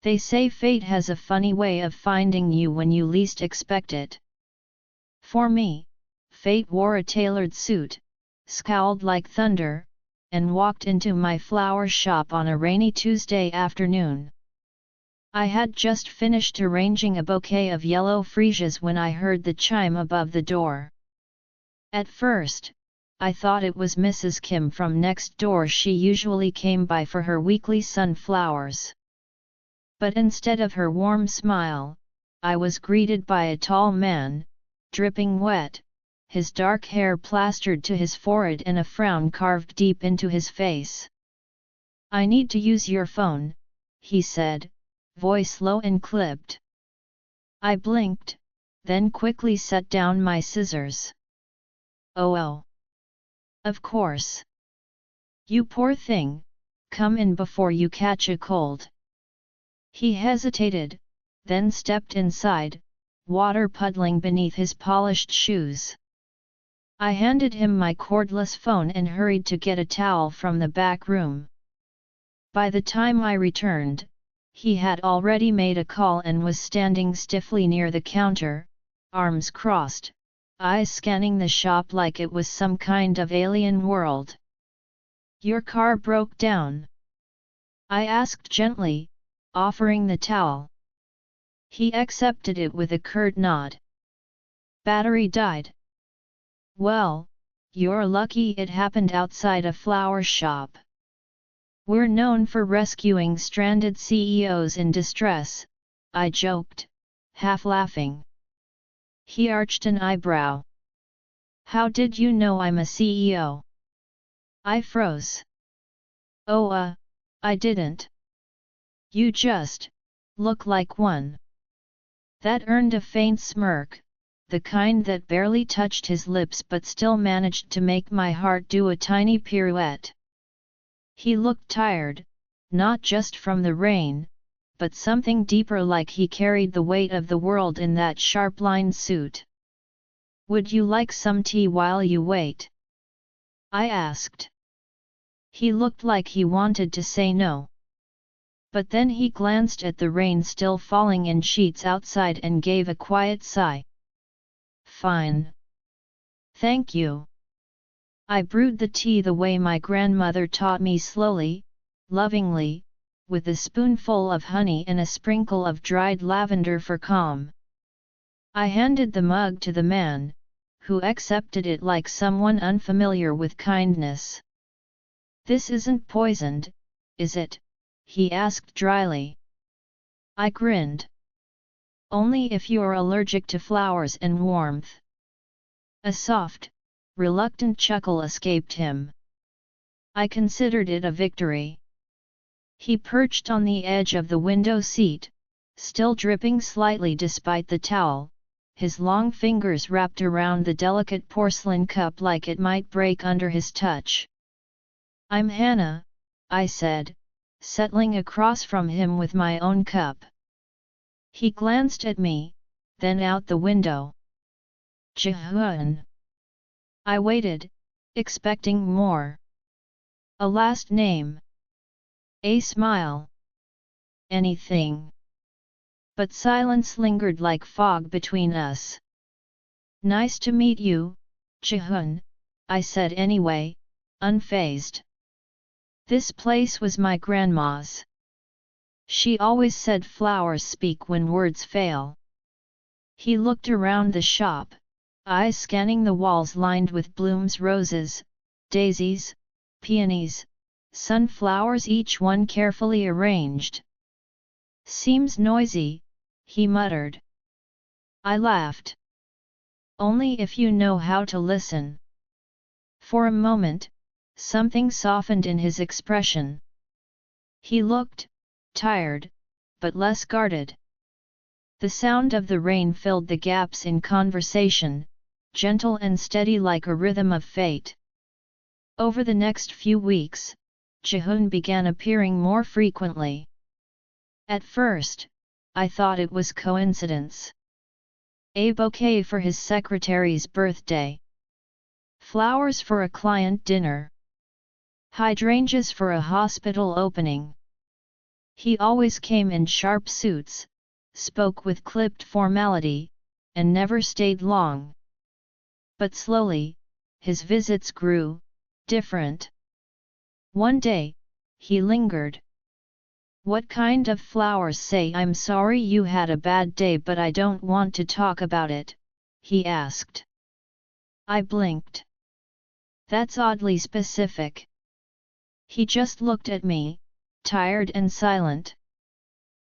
They say fate has a funny way of finding you when you least expect it. For me, fate wore a tailored suit, scowled like thunder, and walked into my flower shop on a rainy Tuesday afternoon. I had just finished arranging a bouquet of yellow freesias when I heard the chime above the door. At first, I thought it was Mrs. Kim from next door. She usually came by for her weekly sunflowers. But instead of her warm smile, I was greeted by a tall man, dripping wet, his dark hair plastered to his forehead and a frown carved deep into his face. "I need to use your phone," he said, voice low and clipped. I blinked, then quickly set down my scissors. Oh. Of course. You poor thing, come in before you catch a cold." He hesitated, then stepped inside, water puddling beneath his polished shoes. I handed him my cordless phone and hurried to get a towel from the back room. By the time I returned, he had already made a call and was standing stiffly near the counter, arms crossed, eyes scanning the shop like it was some kind of alien world. "Your car broke down?" I asked gently, offering the towel. He accepted it with a curt nod. "Battery died." "Well, you're lucky it happened outside a flower shop. We're known for rescuing stranded CEOs in distress," I joked, half laughing. He arched an eyebrow. "How did you know I'm a CEO?" I froze. "Oh, I didn't. You just look like one." That earned a faint smirk, the kind that barely touched his lips but still managed to make my heart do a tiny pirouette. He looked tired, not just from the rain, but something deeper, like he carried the weight of the world in that sharp-lined suit. "Would you like some tea while you wait?" I asked. He looked like he wanted to say no. But then he glanced at the rain still falling in sheets outside and gave a quiet sigh. "Fine. Thank you." I brewed the tea the way my grandmother taught me, slowly, lovingly, with a spoonful of honey and a sprinkle of dried lavender for calm. I handed the mug to the man, who accepted it like someone unfamiliar with kindness. "This isn't poisoned, is it?" he asked dryly. I grinned. "Only if you're allergic to flowers and warmth." A soft, reluctant chuckle escaped him. I considered it a victory. He perched on the edge of the window seat, still dripping slightly despite the towel, his long fingers wrapped around the delicate porcelain cup like it might break under his touch. "I'm Hannah," I said, settling across from him with my own cup. He glanced at me, then out the window. "Jihoon." I waited, expecting more. "A last name?" A smile. "Anything." But silence lingered like fog between us. "Nice to meet you, Jihoon," I said anyway, unfazed. This place was my grandma's. She always said flowers speak when words fail. He looked around the shop, eyes scanning the walls lined with blooms, roses, daisies, peonies, sunflowers, each one carefully arranged. "Seems noisy," he muttered. I laughed. "Only if you know how to listen." For a moment, something softened in his expression. He looked tired, but less guarded. The sound of the rain filled the gaps in conversation, gentle and steady like a rhythm of fate. Over the next few weeks, Jihoon began appearing more frequently. At first, I thought it was coincidence. A bouquet for his secretary's birthday. Flowers for a client dinner. Hydrangeas for a hospital opening. He always came in sharp suits, spoke with clipped formality, and never stayed long. But slowly, his visits grew different. One day, he lingered. "What kind of flowers say I'm sorry you had a bad day but I don't want to talk about it?" he asked. I blinked. That's oddly specific. He just looked at me, tired and silent.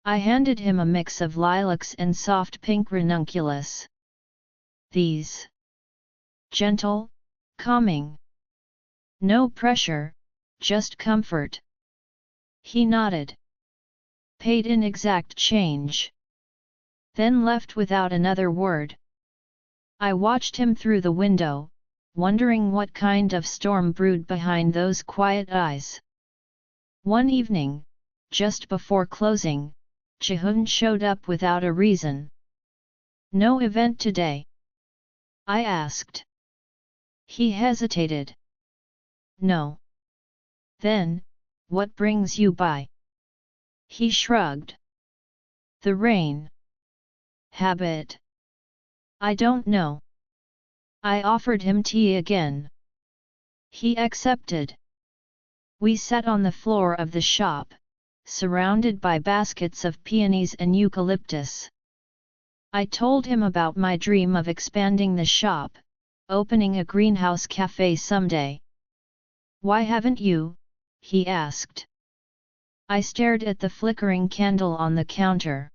I handed him a mix of lilacs and soft pink ranunculus. "These. Gentle, calming. No pressure, just comfort." He nodded. Paid in exact change. Then left without another word. I watched him through the window, wondering what kind of storm brewed behind those quiet eyes. One evening, just before closing, Ji-hoon showed up without a reason. "No event today?" I asked. He hesitated. "No." "Then, what brings you by?" He shrugged. "The rain." "Habit?" "I don't know." I offered him tea again. He accepted. We sat on the floor of the shop, surrounded by baskets of peonies and eucalyptus. I told him about my dream of expanding the shop, opening a greenhouse cafe someday. "Why haven't you?" he asked. I stared at the flickering candle on the counter.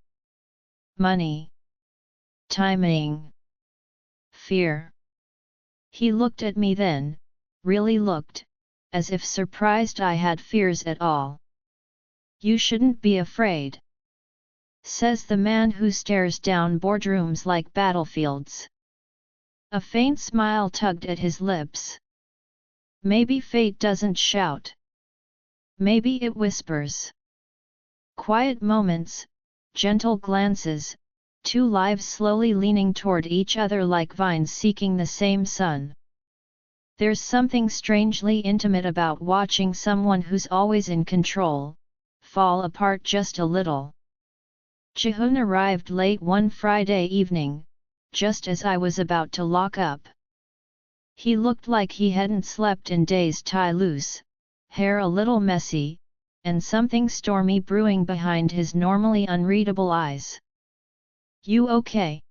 "Money. Timing. Fear." He looked at me then, really looked, as if surprised I had fears at all. "You shouldn't be afraid," says the man who stares down boardrooms like battlefields. A faint smile tugged at his lips. "Maybe fate doesn't shout. Maybe it whispers." Quiet moments, gentle glances, two lives slowly leaning toward each other like vines seeking the same sun. There's something strangely intimate about watching someone who's always in control, fall apart just a little. Ji-hoon arrived late one Friday evening, just as I was about to lock up. He looked like he hadn't slept in days. Tie loose, hair a little messy, and something stormy brewing behind his normally unreadable eyes. "You okay?"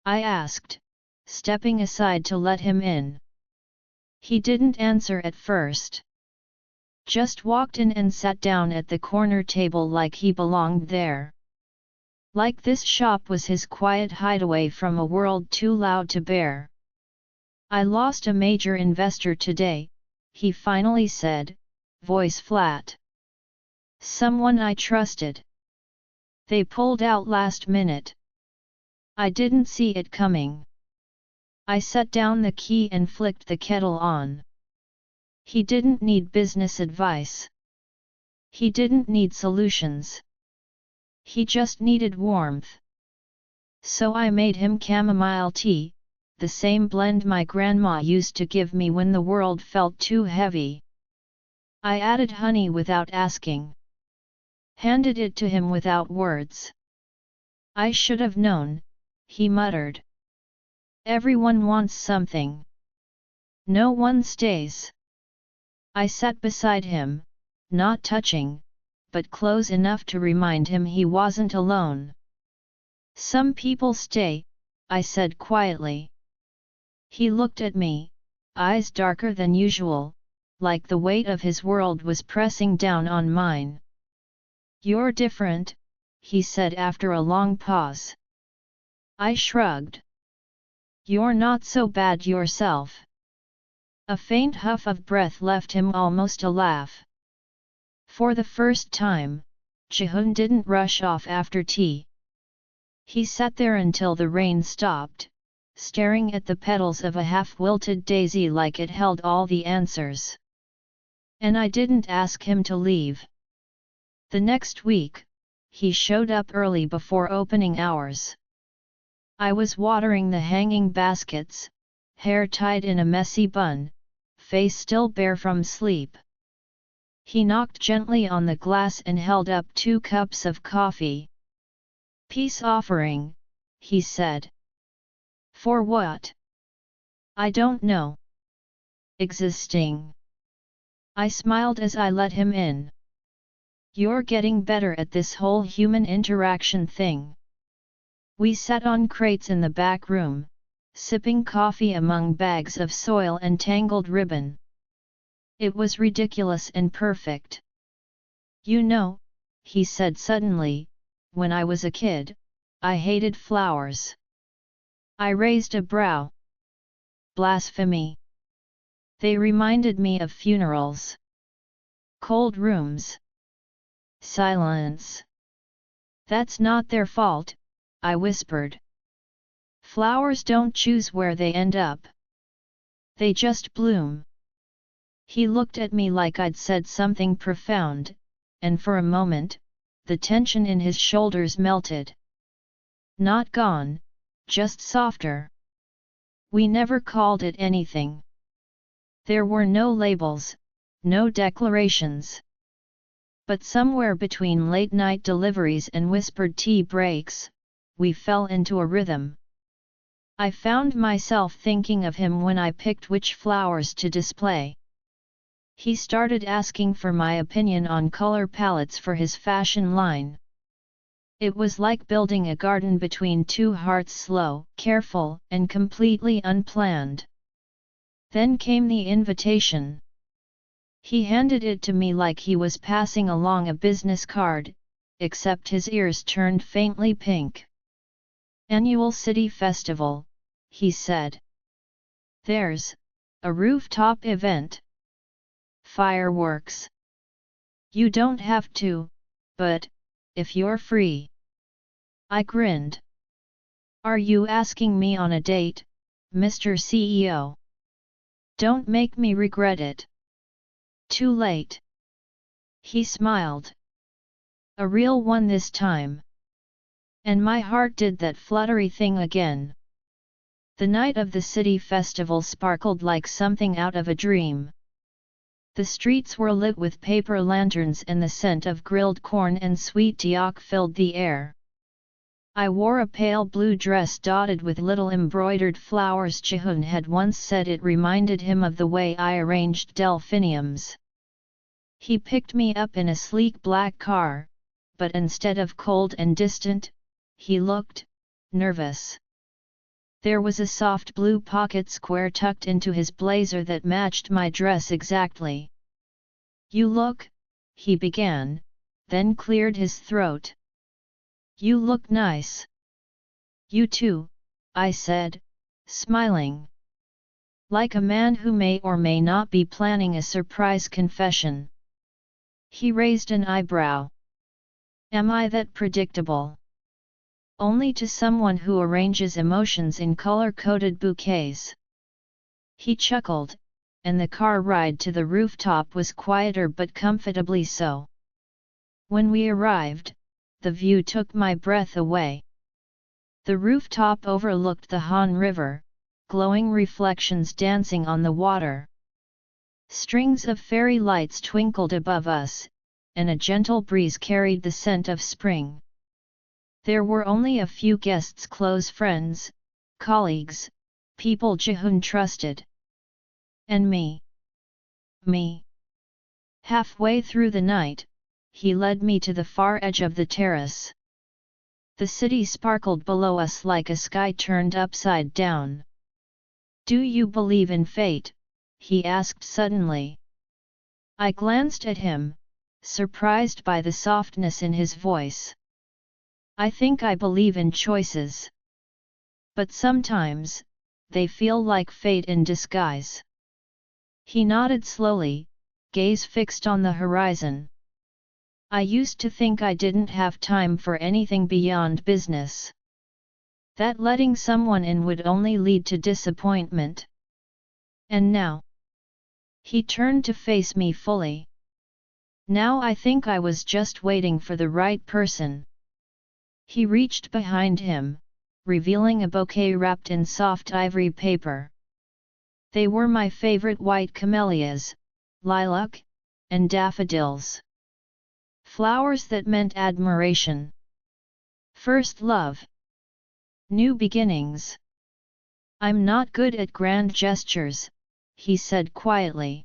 I asked, stepping aside to let him in. He didn't answer at first. Just walked in and sat down at the corner table like he belonged there. Like this shop was his quiet hideaway from a world too loud to bear. "I lost a major investor today," he finally said, voice flat. "Someone I trusted. They pulled out last minute. I didn't see it coming." I set down the key and flicked the kettle on. He didn't need business advice. He didn't need solutions. He just needed warmth. So I made him chamomile tea, the same blend my grandma used to give me when the world felt too heavy. I added honey without asking. Handed it to him without words. "I should have known," he muttered. "Everyone wants something. No one stays." I sat beside him, not touching, but close enough to remind him he wasn't alone. "Some people stay," I said quietly. He looked at me, eyes darker than usual, like the weight of his world was pressing down on mine. "You're different," he said after a long pause. I shrugged. "You're not so bad yourself." A faint huff of breath left him almost a laugh. For the first time, Ji-hoon didn't rush off after tea. He sat there until the rain stopped, staring at the petals of a half-wilted daisy like it held all the answers. And I didn't ask him to leave. The next week, he showed up early before opening hours. I was watering the hanging baskets, hair tied in a messy bun, face still bare from sleep. He knocked gently on the glass and held up 2 cups of coffee. "Peace offering," he said. "For what?" "I don't know." "Existing." I smiled as I let him in. "You're getting better at this whole human interaction thing." We sat on crates in the back room, sipping coffee among bags of soil and tangled ribbon. It was ridiculous and perfect. "You know," he said suddenly, "when I was a kid, I hated flowers." I raised a brow. Blasphemy. They reminded me of funerals. Cold rooms. Silence. "That's not their fault," I whispered. "Flowers don't choose where they end up. They just bloom." He looked at me like I'd said something profound, and for a moment, the tension in his shoulders melted. "Not gone, just softer." We never called it anything. There were no labels, no declarations. But somewhere between late-night deliveries and whispered tea breaks, we fell into a rhythm. I found myself thinking of him when I picked which flowers to display. He started asking for my opinion on color palettes for his fashion line. It was like building a garden between 2 hearts, slow, careful, and completely unplanned. Then came the invitation. He handed it to me like he was passing along a business card, except his ears turned faintly pink. "Annual City Festival," he said. "There's a rooftop event. Fireworks. You don't have to, but if you're free." I grinned. "Are you asking me on a date, Mr. CEO? Don't make me regret it." "Too late." He smiled. A real one this time. And my heart did that fluttery thing again. The night of the city festival sparkled like something out of a dream. The streets were lit with paper lanterns and the scent of grilled corn and sweet teoc filled the air. I wore a pale blue dress dotted with little embroidered flowers. Jihun had once said it reminded him of the way I arranged delphiniums. He picked me up in a sleek black car, but instead of cold and distant, he looked nervous. There was a soft blue pocket square tucked into his blazer that matched my dress exactly. "You look," he began, then cleared his throat. "You look nice." "You too," I said, smiling. Like a man who may or may not be planning a surprise confession. He raised an eyebrow. "Am I that predictable?" "Only to someone who arranges emotions in color-coded bouquets." He chuckled, and the car ride to the rooftop was quieter but comfortably so. When we arrived, the view took my breath away. The rooftop overlooked the Han River, glowing reflections dancing on the water. Strings of fairy lights twinkled above us, and a gentle breeze carried the scent of spring. There were only a few guests, close friends, colleagues, people Jihun trusted. And me. Me. Halfway through the night, he led me to the far edge of the terrace. The city sparkled below us like a sky turned upside down. "Do you believe in fate?" he asked suddenly. I glanced at him, surprised by the softness in his voice. "I think I believe in choices. But sometimes, they feel like fate in disguise." He nodded slowly, gaze fixed on the horizon. "I used to think I didn't have time for anything beyond business. That letting someone in would only lead to disappointment. And now?" He turned to face me fully. "Now I think I was just waiting for the right person." He reached behind him, revealing a bouquet wrapped in soft ivory paper. They were my favorite white camellias, lilac, and daffodils. Flowers that meant admiration. First love. New beginnings. I'm not good at grand gestures, he said quietly.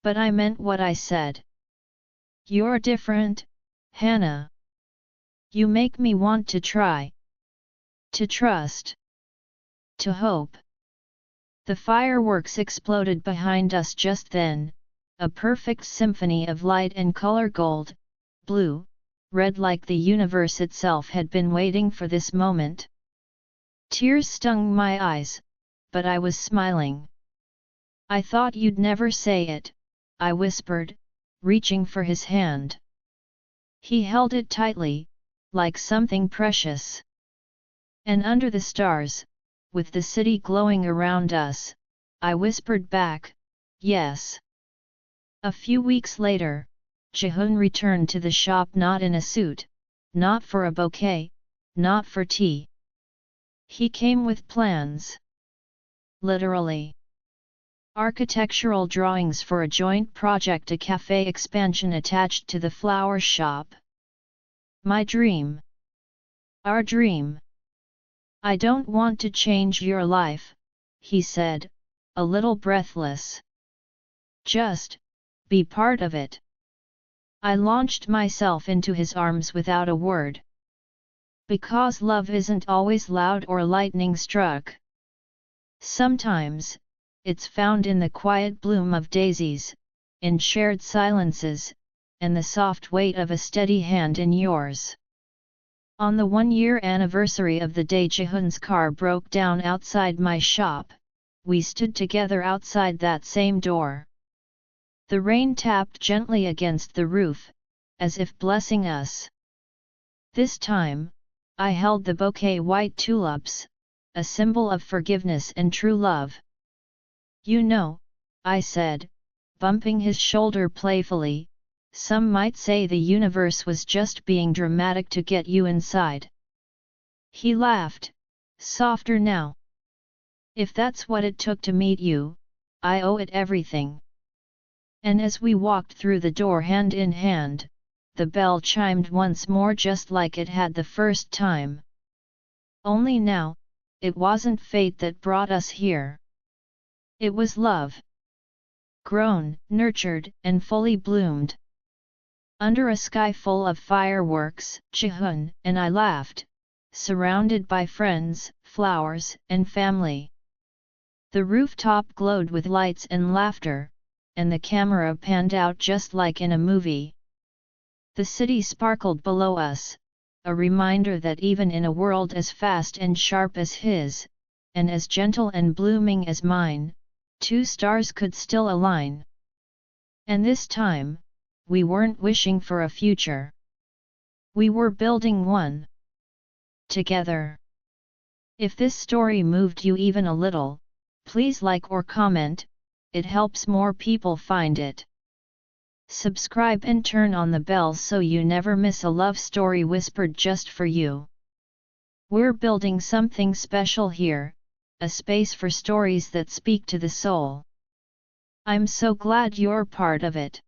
But I meant what I said. You're different, Hannah. You make me want to try. To trust. To hope. The fireworks exploded behind us just then, a perfect symphony of light and color: gold, blue, red, like the universe itself had been waiting for this moment. Tears stung my eyes, but I was smiling. I thought you'd never say it, I whispered, reaching for his hand. He held it tightly, like something precious. And under the stars, with the city glowing around us, I whispered back, yes. A few weeks later, Jihoon returned to the shop, not in a suit, not for a bouquet, not for tea. He came with plans. Literally. Architectural drawings for a joint project, a cafe expansion attached to the flower shop. My dream. Our dream. I don't want to change your life, he said, a little breathless. Just be part of it. I launched myself into his arms without a word. Because love isn't always loud or lightning struck. Sometimes, it's found in the quiet bloom of daisies, in shared silences, and the soft weight of a steady hand in yours. On the 1-year anniversary of the day Jihoon's car broke down outside my shop, we stood together outside that same door. The rain tapped gently against the roof, as if blessing us. This time, I held the bouquet white tulips, a symbol of forgiveness and true love. You know, I said, bumping his shoulder playfully, some might say the universe was just being dramatic to get you inside. He laughed, softer now. If that's what it took to meet you, I owe it everything. And as we walked through the door hand in hand, the bell chimed once more, just like it had the first time. Only now, it wasn't fate that brought us here. It was love. Grown, nurtured, and fully bloomed. Under a sky full of fireworks, Jihoon and I laughed, surrounded by friends, flowers, and family. The rooftop glowed with lights and laughter, and the camera panned out just like in a movie. The city sparkled below us, a reminder that even in a world as fast and sharp as his, and as gentle and blooming as mine, 2 stars could still align. And this time, we weren't wishing for a future. We were building one. Together. If this story moved you even a little, please like or comment, it helps more people find it. Subscribe and turn on the bell so you never miss a love story whispered just for you. We're building something special here, a space for stories that speak to the soul. I'm so glad you're part of it.